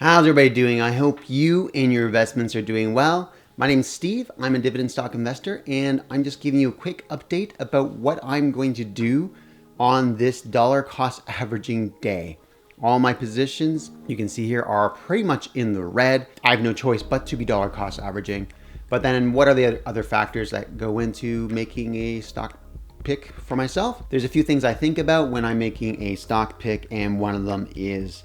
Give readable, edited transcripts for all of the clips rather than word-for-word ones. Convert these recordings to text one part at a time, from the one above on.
How's everybody doing? I hope you and your investments are doing well. My name is Steve. I'm a dividend stock investor, and I'm just giving you a quick update about what I'm going to do on this dollar cost averaging day. All my positions, you can see here, are pretty much in the red. I have no choice but to be dollar cost averaging. But then what are the other factors that go into making a stock pick for myself? There's a few things I think about when I'm making a stock pick, and one of them is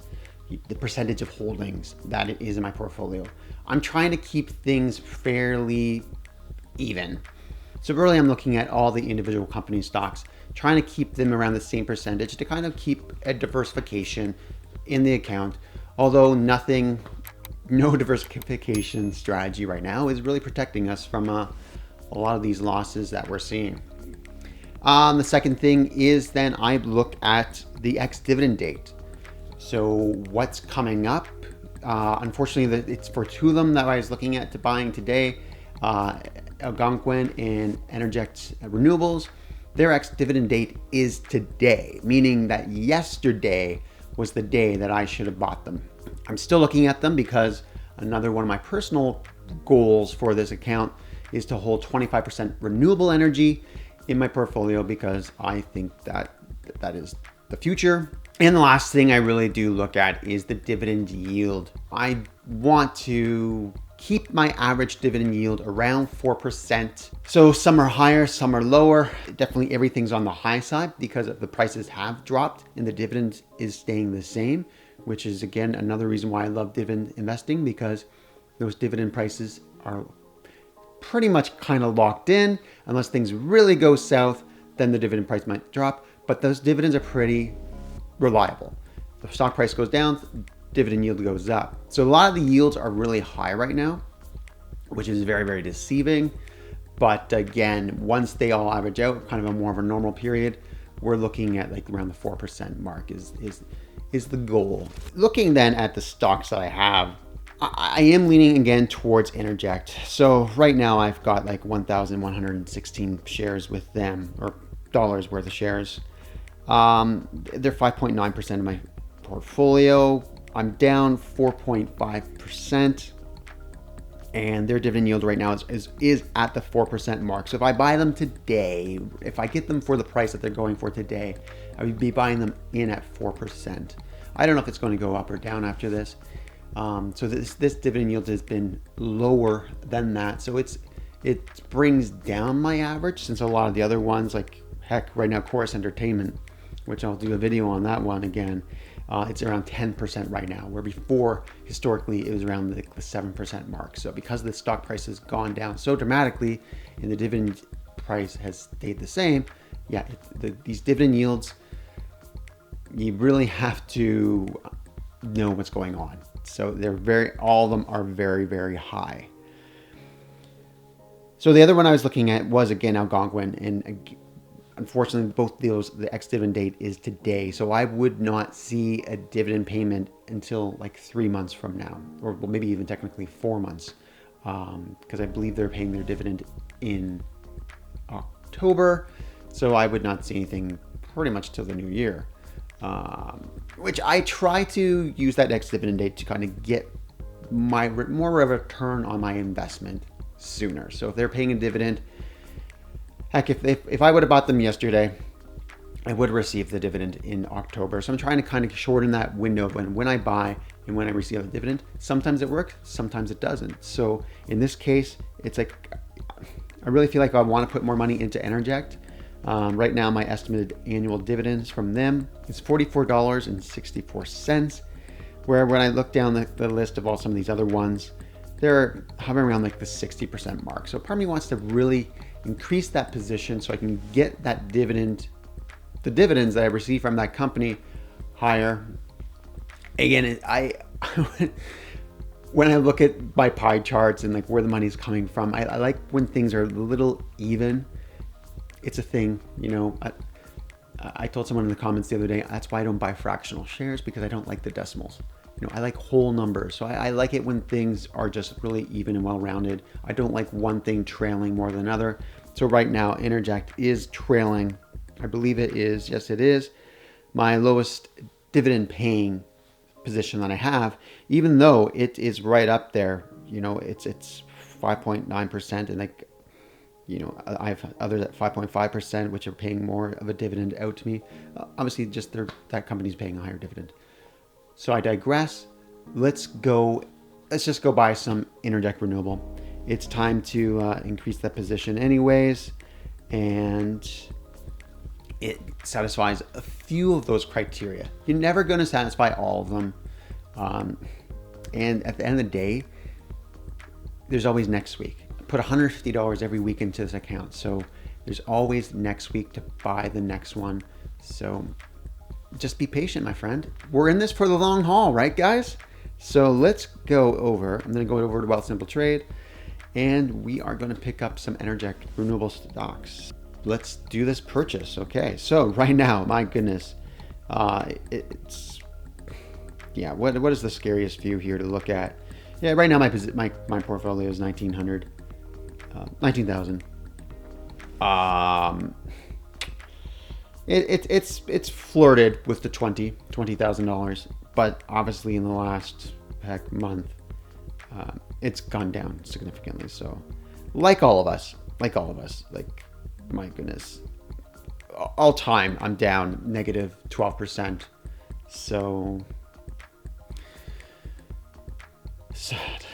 the percentage of holdings that it is in my portfolio. I'm trying to keep things fairly even. So really I'm looking at all the individual company stocks, trying to keep them around the same percentage to kind of keep a diversification in the account. Although no diversification strategy right now is really protecting us from a lot of these losses that we're seeing. The second thing is then I looked at the ex-dividend date. So what's coming up? Unfortunately, it's for two of them that I was looking at to buying today, Algonquin and Energex Renewables. Their ex-dividend date is today, meaning that yesterday was the day that I should have bought them. I'm still looking at them because another one of my personal goals for this account is to hold 25% renewable energy in my portfolio because I think that is the future. And the last thing I really do look at is the dividend yield. I want to keep my average dividend yield around 4%. So some are higher, some are lower. Definitely everything's on the high side because the prices have dropped and the dividend is staying the same, which is again another reason why I love dividend investing, because those dividend prices are pretty much kind of locked in. Unless things really go south, then the dividend price might drop, but those dividends are pretty reliable. The stock price goes down, dividend yield goes up. So a lot of the yields are really high right now, which is very, very deceiving. But again, once they all average out, kind of a more of a normal period, we're looking at like around the 4% mark is the goal. Looking then at the stocks that I have, I am leaning again towards Energex. So right now I've got like 1,116 shares with them, or dollars worth of shares. They're 5.9% of my portfolio. I'm down 4.5%, and their dividend yield right now is at the 4% mark. So if I buy them today, if I get them for the price that they're going for today, I would be buying them in at 4%. I don't know if it's going to go up or down after this. So this dividend yield has been lower than that. So it brings down my average, since a lot of the other ones, like heck, right now Chorus Entertainment, which I'll do a video on that one again, it's around 10% right now, where before historically it was around the 7% mark. So because the stock price has gone down so dramatically and the dividend price has stayed the same, these dividend yields, you really have to know what's going on. So all of them are very, very high. So the other one I was looking at was again Algonquin, and unfortunately, both those, the ex-dividend date is today. So I would not see a dividend payment until like 3 months from now, or well, maybe even technically 4 months, because I believe they're paying their dividend in October. So I would not see anything pretty much till the new year, which I try to use that ex-dividend date to kind of get more of a return on my investment sooner. So if they're paying a dividend, heck, if I would have bought them yesterday, I would receive the dividend in October. So I'm trying to kind of shorten that window of when I buy and when I receive the dividend. Sometimes it works, sometimes it doesn't. So in this case, it's like, I really feel like I want to put more money into Energex. Right now, my estimated annual dividends from them is $44.64. Where when I look down the list of some of these other ones, they're hovering around like the 60% mark. So part of me wants to really increase that position so I can get that the dividends that I receive from that company higher. Again, when I look at my pie charts and like where the money's coming from, I like when things are a little even. It's a thing, I told someone in the comments the other day, that's why I don't buy fractional shares, because I don't like the decimals. I like whole numbers. So I like it when things are just really even and well-rounded. I don't like one thing trailing more than another. So right now, Energex is trailing. I believe it is. Yes, it is. My lowest dividend paying position that I have, even though it is right up there. You know, it's 5.9%, and like, you know, I have others at 5.5%, which are paying more of a dividend out to me. Obviously, just that company's paying a higher dividend. So I digress. Let's just go buy some Interject Renewable. It's time to increase that position anyways, and it satisfies a few of those criteria. You're never going to satisfy all of them. And at the end of the day, there's always next week. I put $150 every week into this account. So there's always next week to buy the next one. So just be patient, my friend. We're in this for the long haul, right, guys? So let's go over. I'm going to go over to WealthSimpleTrade, and we are going to pick up some Interject Renewable stocks. Let's do this purchase. Okay, so right now, my goodness, it's, yeah, what is the scariest view here to look at? Yeah, right now my portfolio is 19,000. It's flirted with the $20,000, but obviously in the last month, it's gone down significantly. So, like all of us, like my goodness, all time I'm down negative 12%. So sad.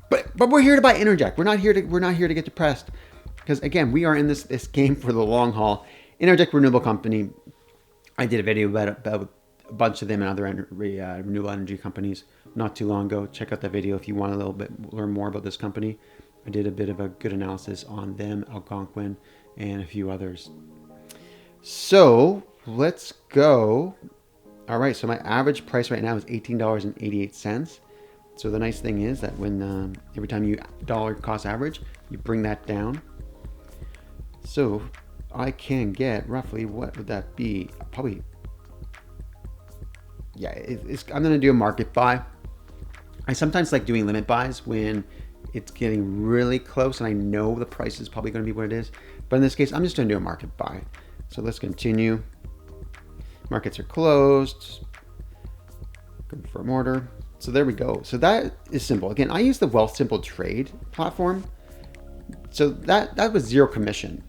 But we're here to buy Interject. We're not here to get depressed, because again, we are in this game for the long haul. Interject Renewable Company, I did a video about a bunch of them and other renewable energy companies not too long ago. Check out that video if you want a little bit learn more about this company. I did a bit of a good analysis on them, Algonquin, and a few others. So let's go. All right, so my average price right now is $18.88. So the nice thing is that when every time you dollar cost average, you bring that down. So I can get roughly, what would that be? Probably, yeah, I'm going to do a market buy. I sometimes like doing limit buys when it's getting really close and I know the price is probably going to be what it is. But in this case, I'm just going to do a market buy. So let's continue. Markets are closed. Confirm order. So there we go. So that is simple. Again, I use the WealthSimpleTrade platform. So that was zero commission.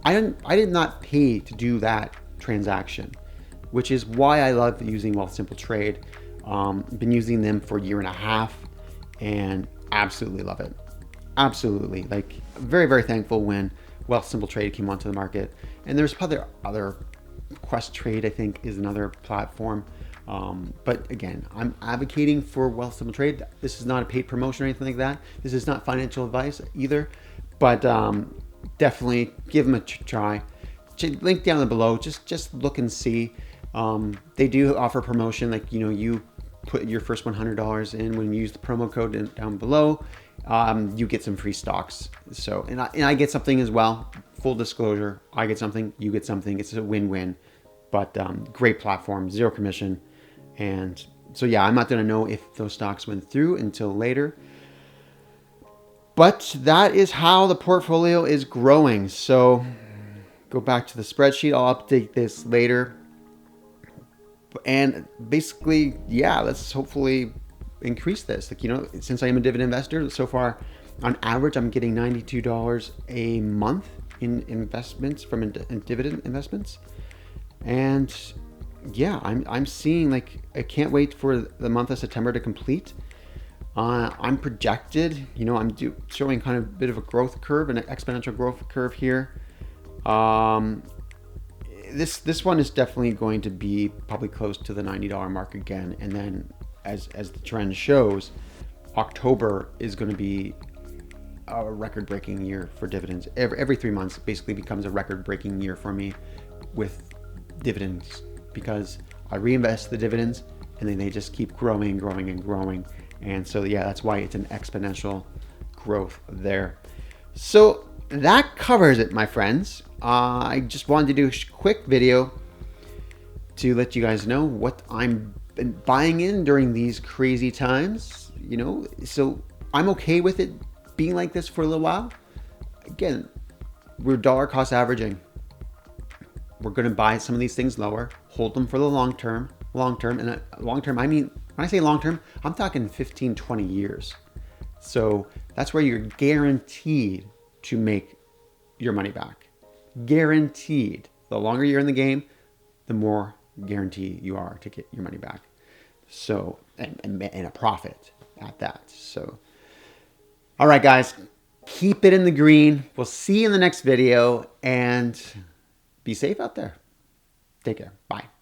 I did not pay to do that transaction, which is why I love using WealthSimpleTrade. Been using them for a year and a half and absolutely love it. Absolutely. Like, very, very thankful when WealthSimpleTrade came onto the market. And there's probably other Questrade, I think, is another platform. But again, I'm advocating for WealthSimpleTrade. This is not a paid promotion or anything like that. This is not financial advice either. But definitely give them a try. Link down below. Just look and see. They do offer promotion, like, you know, you put your first $100 in when you use the promo code down below. You get some free stocks. So and I get something as well. Full disclosure, I get something, you get something. It's a win-win. But great platform, zero commission. And so yeah, I'm not going to know if those stocks went through until later. But that is how the portfolio is growing. So go back to the spreadsheet. I'll update this later. And basically, yeah, let's hopefully increase this. Like, you know, since I am a dividend investor, so far on average, I'm getting $92 a month in investments from dividend investments. And yeah, I'm seeing, like, I can't wait for the month of September to complete. I'm projected, you know, I'm showing kind of a bit of a growth curve, an exponential growth curve here. This one is definitely going to be probably close to the $90 mark again. And then as the trend shows, October is going to be a record-breaking year for dividends. Every 3 months basically becomes a record-breaking year for me with dividends, because I reinvest the dividends and then they just keep growing and growing and growing. And so, yeah, that's why it's an exponential growth there. So that covers it, my friends. I just wanted to do a quick video to let you guys know what I'm been buying in during these crazy times, you know. So I'm okay with it being like this for a little while. Again, we're dollar cost averaging. We're going to buy some of these things lower, hold them for the long term. long term. And long term, I mean, when I say long term, I'm talking 15, 20 years. So that's where you're guaranteed to make your money back. Guaranteed. The longer you're in the game, the more guarantee you are to get your money back. So, and a profit at that. So, all right, guys, keep it in the green. We'll see you in the next video, and be safe out there. Take care. Bye.